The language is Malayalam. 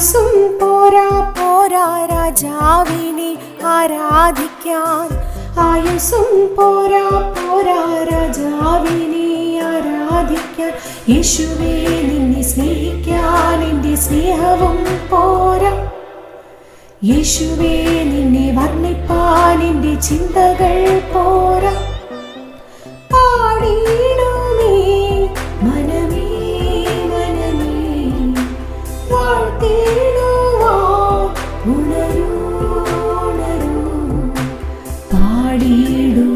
ആയുസ്സും പോരാ പോരാ രാജാവിനെ ആരാധിക്കാൻ. ആയുസ്സും പോരാ പോരാ രാജാവിനെ ആരാധിക്കാൻ. യേശുവേ നിന്നെ സ്നേഹിക്കാൻ എൻ്റെ സ്നേഹവും പോരാ. യേശുവേ നിന്നെ വർണ്ണിപ്പാൻ എൻ്റെ ചിന്തകൾ പോരാ. പാടിയിടുമേ മനമേ മനമേ, വാഴ്ത്തിടുവാൻ ഉണരൂ ഉണരൂ. പാടിയിടും